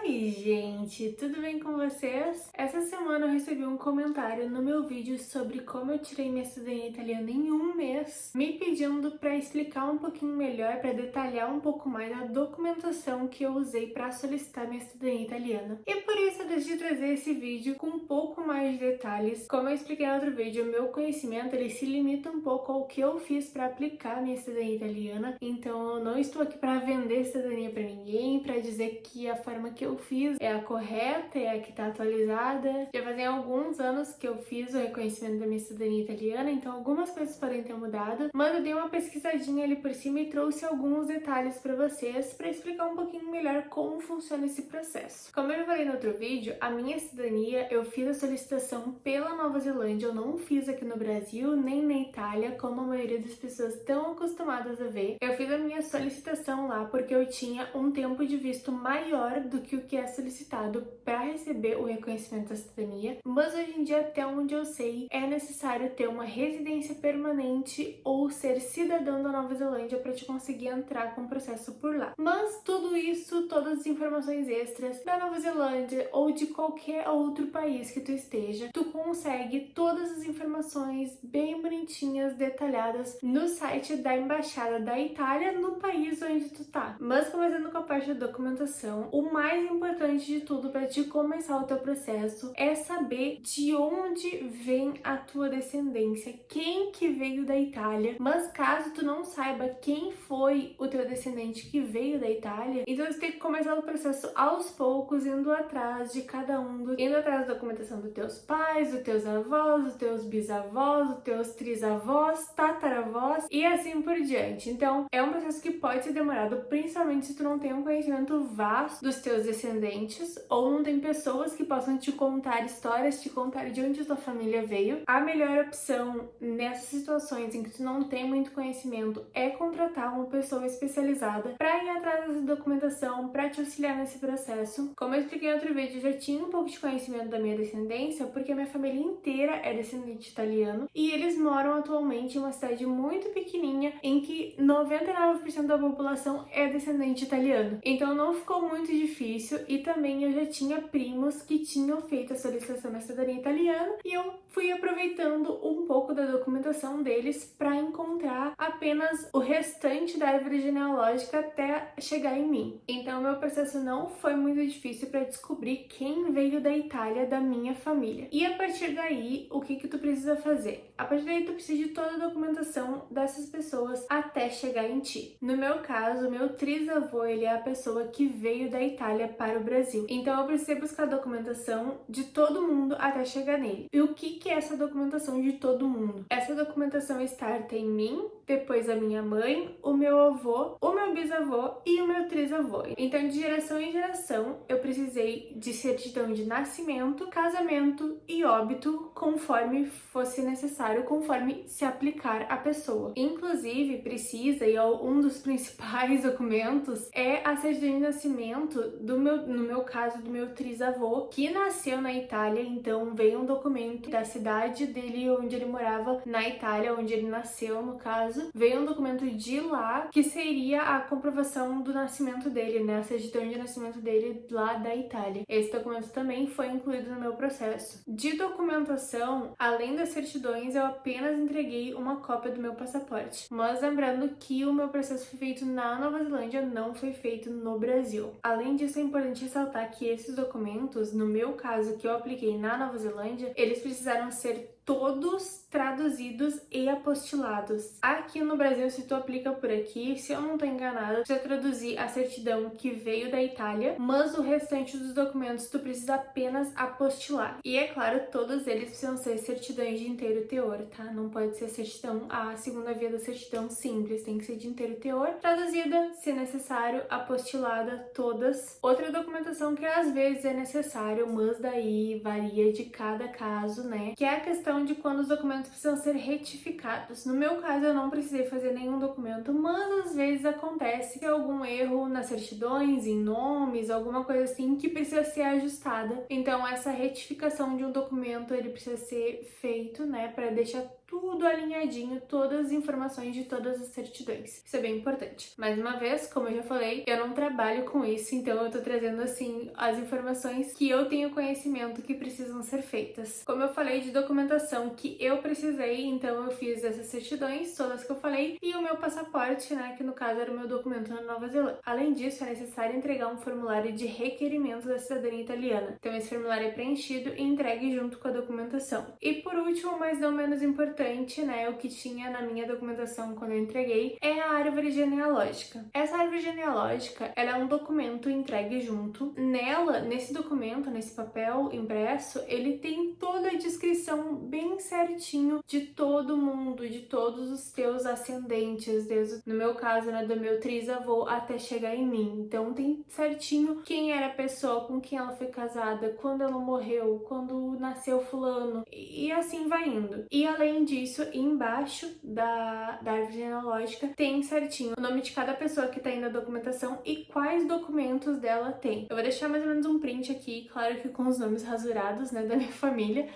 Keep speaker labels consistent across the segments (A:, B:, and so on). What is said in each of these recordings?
A: Oi, gente, tudo bem com vocês? Essa semana eu recebi um comentário no meu vídeo sobre como eu tirei minha cidadania italiana em um mês, me pedindo para explicar um pouquinho melhor, para detalhar um pouco mais a documentação que eu usei para solicitar minha cidadania italiana. E por isso eu decidi trazer esse vídeo com um pouco mais de detalhes. Como eu expliquei no outro vídeo, o meu conhecimento ele se limita um pouco ao que eu fiz para aplicar minha cidadania italiana, então eu não estou aqui para vender cidadania para ninguém, para dizer que a forma que eu fiz é a correta, é a que tá atualizada. Já fazem alguns anos que eu fiz o reconhecimento da minha cidadania italiana, então algumas coisas podem ter mudado, mas eu dei uma pesquisadinha ali por cima e trouxe alguns detalhes para vocês para explicar um pouquinho melhor como funciona esse processo. Como eu já falei no outro vídeo, a minha cidadania eu fiz a solicitação pela Nova Zelândia, eu não fiz aqui no Brasil nem na Itália, como a maioria das pessoas estão acostumadas a ver. Eu fiz a minha solicitação lá porque eu tinha um tempo de visto maior do que o que é solicitado para receber o reconhecimento da cidadania, mas hoje em dia, até onde eu sei, é necessário ter uma residência permanente ou ser cidadão da Nova Zelândia para te conseguir entrar com o processo por lá. Mas tudo isso, todas as informações extras da Nova Zelândia ou de qualquer outro país que tu esteja, tu consegue todas as informações bem bonitinhas, detalhadas no site da Embaixada da Itália no país onde tu tá. Mas começando com a parte da documentação, o mais importante de tudo para te começar o teu processo é saber de onde vem a tua descendência, quem que veio da Itália. Mas caso tu não saiba quem foi o teu descendente que veio da Itália, então você tem que começar o processo aos poucos, indo atrás de cada um, indo atrás da documentação dos teus pais, dos teus avós, dos teus bisavós, dos teus trisavós, tataravós e assim por diante. Então, é um processo que pode ser demorado, principalmente se tu não tem um conhecimento vasto dos teus descendentes ou não tem pessoas que possam te contar histórias, te contar de onde tua família veio. A melhor opção nessas situações em que tu não tem muito conhecimento é contratar uma pessoa especializada para ir atrás dessa documentação, para te auxiliar nesse processo. Como eu expliquei em outro vídeo, eu já tinha um pouco de conhecimento da minha descendência, porque a minha família inteira é descendente italiano e eles moram atualmente em uma cidade muito pequenininha em que 99% da população é descendente italiano. Então não ficou muito difícil e também eu já tinha primos que tinham feito a solicitação da cidadania italiana e eu fui aproveitando um pouco da documentação deles para encontrar apenas o restante da árvore genealógica até chegar em mim. Então meu processo não foi muito difícil para descobrir quem veio da Itália da minha família. E a partir daí, o que tu precisa fazer? A partir daí tu precisa de toda a documentação dessas pessoas até chegar em ti. No meu caso, meu trisavô, ele é a pessoa que veio da Itália para o Brasil. Então eu precisei buscar a documentação de todo mundo até chegar nele. E o que é essa documentação de todo mundo? Essa documentação starta em mim, depois a minha mãe, o meu avô, o meu bisavô e o meu trisavô. Então de geração em geração eu precisei de certidão de nascimento, casamento e óbito conforme fosse necessário, conforme se aplicar a pessoa. Inclusive precisa, e um dos principais documentos é a certidão de nascimento no meu caso, do meu trisavô, que nasceu na Itália. Então veio um documento da cidade dele, onde ele morava na Itália, onde ele nasceu no caso, veio um documento de lá que seria a comprovação do nascimento dele, né, a certidão de nascimento dele lá da Itália. Esse documento também foi incluído no meu processo. De documentação, além das certidões, eu apenas entreguei uma cópia do meu passaporte. Mas lembrando que o meu processo foi feito na Nova Zelândia, não foi feito no Brasil. Além disso, é importante ressaltar que esses documentos, no meu caso, que eu apliquei na Nova Zelândia, eles precisaram ser todos traduzidos e apostilados. Aqui no Brasil, se tu aplica por aqui, se eu não tô enganada, precisa traduzir a certidão que veio da Itália, mas o restante dos documentos tu precisa apenas apostilar. E é claro, todos eles precisam ser certidões de inteiro teor, tá? Não pode ser certidão, a segunda via da certidão simples, tem que ser de inteiro teor, traduzida, se necessário, apostilada, todas. Outra documentação que às vezes é necessário, mas daí varia de cada caso, né? Que é a questão de quando os documentos precisam ser retificados. No meu caso, eu não precisei fazer nenhum documento, mas às vezes acontece algum erro nas certidões, em nomes, alguma coisa assim que precisa ser ajustada. Então, essa retificação de um documento, ele precisa ser feito, né, para deixar tudo alinhadinho, todas as informações de todas as certidões. Isso é bem importante. Mais uma vez, como eu já falei, eu não trabalho com isso, então eu tô trazendo assim as informações que eu tenho conhecimento que precisam ser feitas. Como eu falei de documentação que eu precisei, então eu fiz essas certidões, todas que eu falei, e o meu passaporte, né, que no caso era o meu documento na Nova Zelândia. Além disso, é necessário entregar um formulário de requerimento da cidadania italiana. Então esse formulário é preenchido e entregue junto com a documentação. E por último, mas não menos importante, né, o que tinha na minha documentação quando eu entreguei, é a árvore genealógica. Essa árvore genealógica, ela é um documento entregue junto. Nela, nesse documento, nesse papel impresso, ele tem toda a descrição bem certinho de todo mundo, de todos os teus ascendentes, desde, no meu caso, né, do meu trisavô até chegar em mim. Então tem certinho quem era a pessoa, com quem ela foi casada, quando ela morreu, quando nasceu fulano, e assim vai indo. E além disso, embaixo da árvore genealógica tem certinho o nome de cada pessoa que tá aí na documentação e quais documentos dela tem. Eu vou deixar mais ou menos um print aqui, claro que com os nomes rasurados, né, da minha família,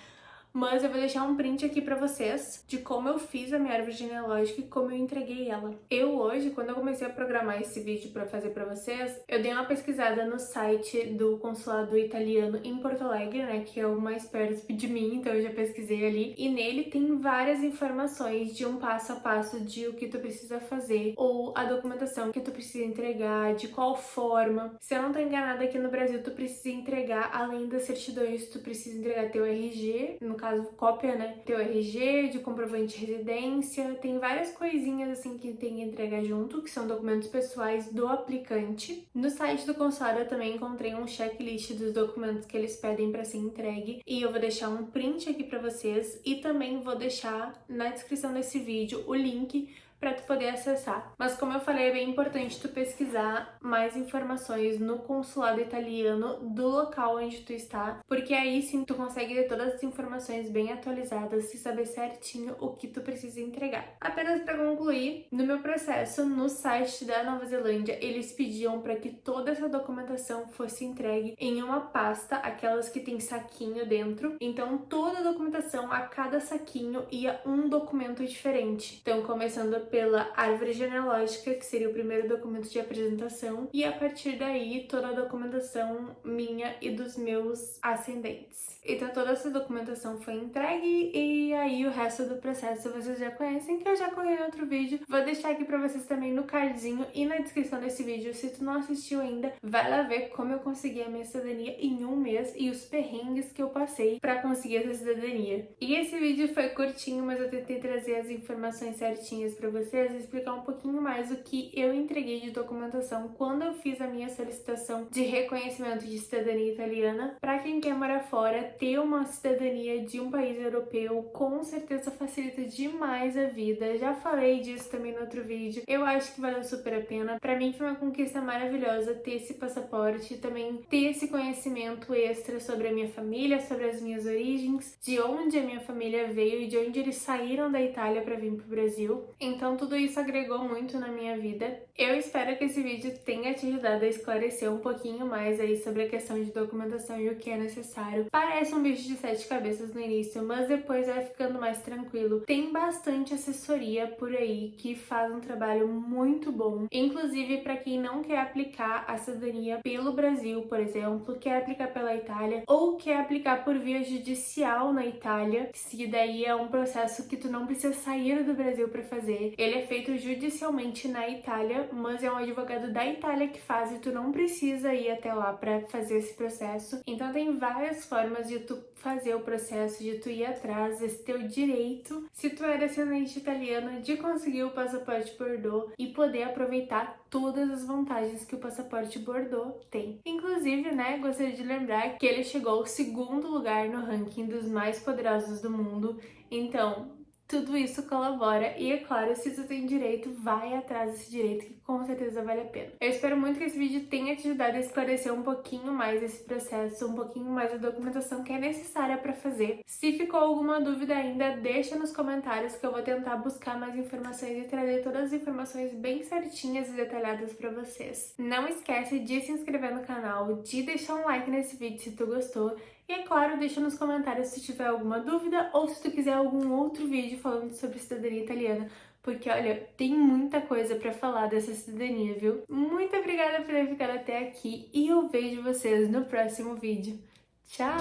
A: mas eu vou deixar um print aqui pra vocês de como eu fiz a minha árvore genealógica e como eu entreguei ela. Eu hoje, quando eu comecei a programar esse vídeo pra fazer pra vocês, eu dei uma pesquisada no site do consulado italiano em Porto Alegre, né, que é o mais perto de mim, então eu já pesquisei ali, e nele tem várias informações de um passo a passo de o que tu precisa fazer, ou a documentação que tu precisa entregar, de qual forma. Se eu não tô enganada, aqui no Brasil tu precisa entregar, além das certidões, tu precisa entregar teu RG, no caso, cópia, né? Teu RG, de comprovante de residência, tem várias coisinhas assim que tem que entregar junto, que são documentos pessoais do aplicante. No site do consulado eu também encontrei um checklist dos documentos que eles pedem para ser entregue e eu vou deixar um print aqui para vocês e também vou deixar na descrição desse vídeo o link para tu poder acessar. Mas como eu falei, é bem importante tu pesquisar mais informações no consulado italiano do local onde tu está, porque aí sim tu consegue ter todas as informações bem atualizadas e saber certinho o que tu precisa entregar. Apenas para concluir, no meu processo no site da Nova Zelândia, eles pediam para que toda essa documentação fosse entregue em uma pasta, aquelas que tem saquinho dentro. Então toda a documentação, a cada saquinho ia um documento diferente. Então começando pela árvore genealógica, que seria o primeiro documento de apresentação, e a partir daí toda a documentação minha e dos meus ascendentes. Então toda essa documentação foi entregue e aí o resto do processo vocês já conhecem, que eu já corri em outro vídeo. Vou deixar aqui pra vocês também no cardzinho e na descrição desse vídeo. Se tu não assistiu ainda, vai lá ver como eu consegui a minha cidadania em um mês e os perrengues que eu passei pra conseguir essa cidadania. E esse vídeo foi curtinho, mas eu tentei trazer as informações certinhas pra vocês e explicar um pouquinho mais o que eu entreguei de documentação quando eu fiz a minha solicitação de reconhecimento de cidadania italiana. Para quem quer morar fora, ter uma cidadania de um país europeu com certeza facilita demais a vida. Já falei disso também no outro vídeo. Eu acho que valeu super a pena. Para mim foi uma conquista maravilhosa ter esse passaporte, também ter esse conhecimento extra sobre a minha família, sobre as minhas origens, de onde a minha família veio e de onde eles saíram da Itália para vir pro Brasil. Então tudo isso agregou muito na minha vida. Eu espero que esse vídeo tenha te ajudado a esclarecer um pouquinho mais aí sobre a questão de documentação e o que é necessário. Parece um bicho de 7 cabeças no início, mas depois vai ficando mais tranquilo. Tem bastante assessoria por aí que faz um trabalho muito bom. Inclusive, para quem não quer aplicar a cidadania pelo Brasil, por exemplo, quer aplicar pela Itália ou quer aplicar por via judicial na Itália, se daí é um processo que tu não precisa sair do Brasil para fazer. Ele é feito judicialmente na Itália, mas é um advogado da Itália que faz e tu não precisa ir até lá para fazer esse processo. Então tem várias formas de tu fazer o processo, de tu ir atrás desse teu direito, se tu é descendente italiano, de conseguir o passaporte Bordeaux e poder aproveitar todas as vantagens que o passaporte Bordeaux tem. Inclusive, né, gostaria de lembrar que ele chegou ao 2º lugar no ranking dos mais poderosos do mundo. Então tudo isso colabora e, é claro, se tu tem direito, vai atrás desse direito, que com certeza vale a pena. Eu espero muito que esse vídeo tenha te ajudado a esclarecer um pouquinho mais esse processo, um pouquinho mais da documentação que é necessária para fazer. Se ficou alguma dúvida ainda, deixa nos comentários que eu vou tentar buscar mais informações e trazer todas as informações bem certinhas e detalhadas para vocês. Não esquece de se inscrever no canal, de deixar um like nesse vídeo se tu gostou. E é claro, deixa nos comentários se tiver alguma dúvida ou se tu quiser algum outro vídeo falando sobre cidadania italiana, porque olha, tem muita coisa pra falar dessa cidadania, viu? Muito obrigada por ter ficado até aqui e eu vejo vocês no próximo vídeo. Tchau!